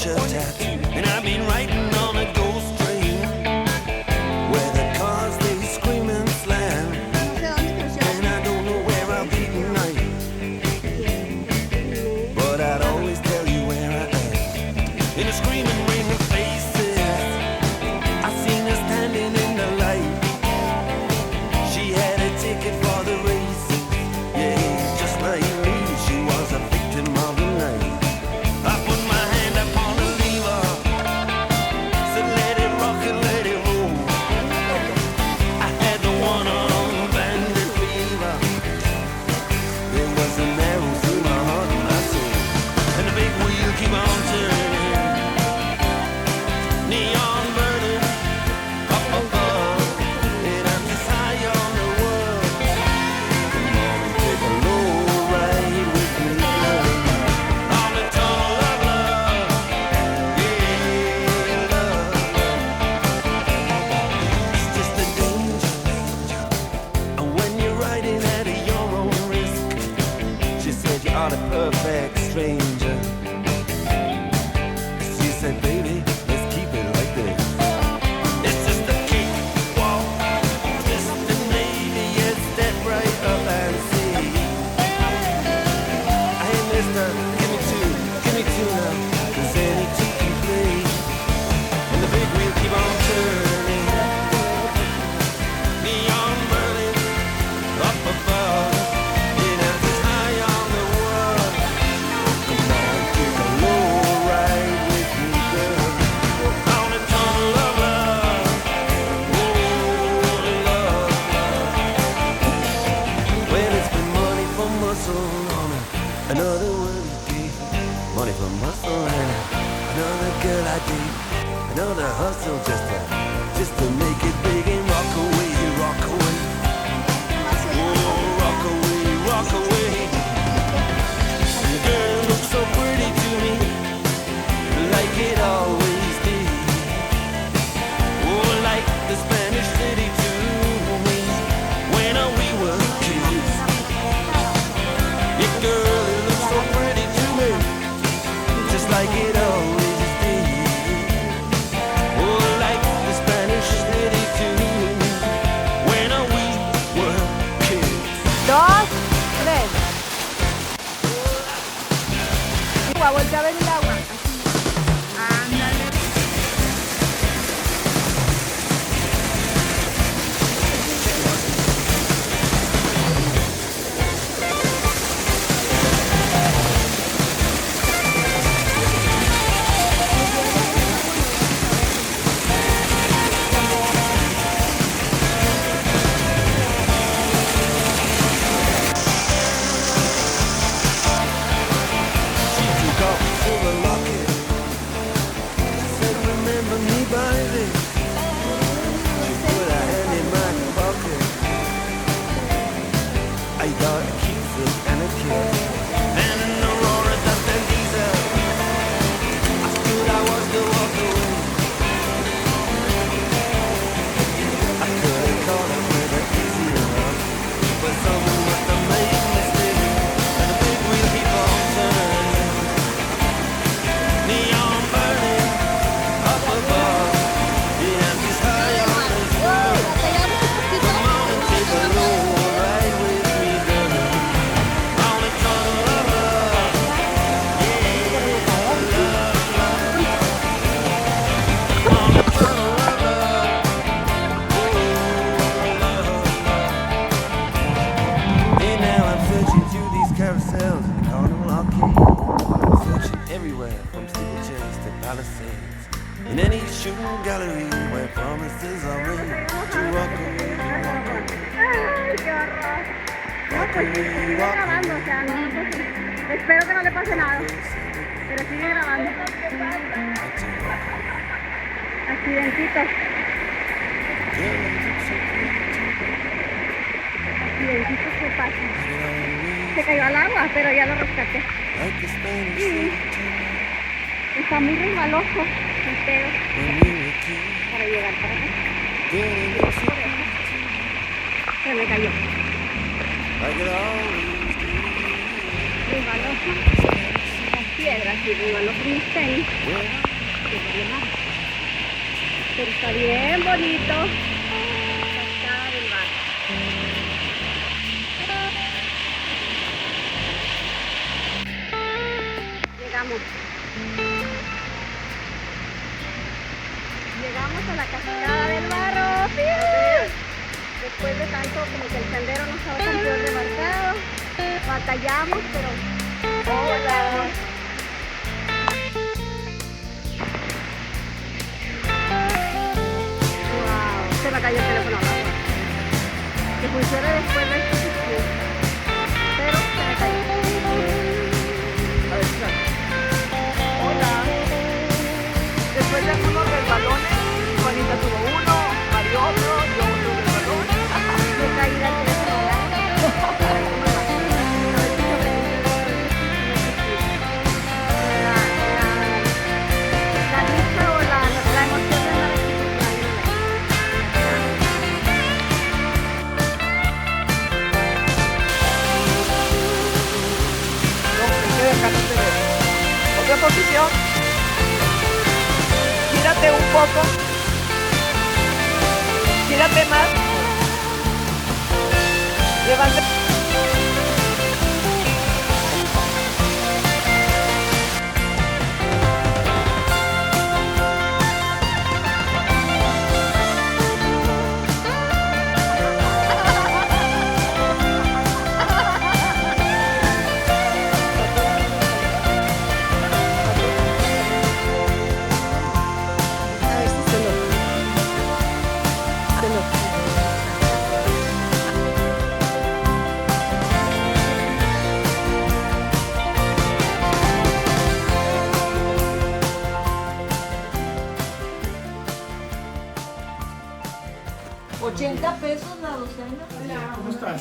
picture tattoo, and I've been riding on a ghost train where the cars they scream and slam, and I don't know where I'll be tonight, but I'd always tell you where I am. In a screaming ring of faces, I seen her standing in the light. She had a ticket for the race, yeah, just like me, she was a victim of the night. I put my hand upon the lever, said let it rock and let it roll. I had the one-on bandit fever. There was an arrow through my heart and my soul, and the big wheel keep on turning, neon burning up above, and I'm just high on the world. Come on and take a low ride with me, love, on the tunnel of love, yeah, love. It's just a danger, and when you're riding at your own risk, she said you are the perfect stranger. She said, baby, let's keep it like this. It's just a cakewalk, just the Navy, yes, step right up and see. Hey, mister, give me two now, 'cause any two can play. And the big wheel keep on turning, neon burning up above, and I'm just high on the world. Come on, take a low ride with me, girl, on the tunnel of love, oh, love. Well, it's been money for muscle on another world you gave, money for muscle and another girl I date, another hustle just to make it big and rock away, rock away, oh, rock away, rock away. The girl looks so pretty to me, like it always did, oh, like the Spanish city to me when we were kids. Yeah, girl, it looks so pretty to me, just like it always did, oh, like the Spanish city to me when we were kids. Dos, tres. Agua, vuelve a ver el agua. Ándale. She took off the silver locket, said remember me, baby. She put her hand in my pocket, I got a kiss and a kiss, and an aurora dust and diesel. I stood, I was to walk away, I couldn't call her with an easy love, but someone must have made a mistake, and the big wheel keep on turning, neon burning up above, yeah, I'm just high on this world. Come on and take a low ride with me, girl, on the tunnel of love, yeah, love, on the tunnel of love, oh, love. And now I'm searching through these carousels in Carnival Arcade, searching everywhere from steeplechase to Palisades, in any shooting gallery where promises are made to walk away, walk away, Ay, qué horror. No, pues sigue walk grabando, o sea, no, espero que no le pase nada, pero sigue grabando. Accidentitos, accidentitos que pasan. Se cayó al agua, pero ya lo rescaté. like a Spanish Sí. city Está muy resbaloso el pedo when we were kids. para llegar para acá. Getting so Se me cayó. like it always did. Resbaloso. Así. piedras y igual los mis tenis. Pero está bien bonito. Cascada del Barro. Llegamos. Llegamos a la Cascada del Barro. ¡Sí! Después de tanto como que el sendero no estaba tan bien remarcado. Batallamos, pero... ¡Hola! ¡Wow! Se me cayó el teléfono abajo. Que funcione después de esto, sí. Pero se me cayó. A ver, Susana. Hola. Después de algunos resbalones, Juanita tuvo uno, Mario otro, yo otro resbalón. Me caí del teléfono abajo. La risa o la emoción de andar aquí. No, hay que dejarnos de ver. Otra posición. Gírate un poco. Gírate más. Levanta. A ver si se nota. Se nota. $80 la docena. ¿Cómo estás?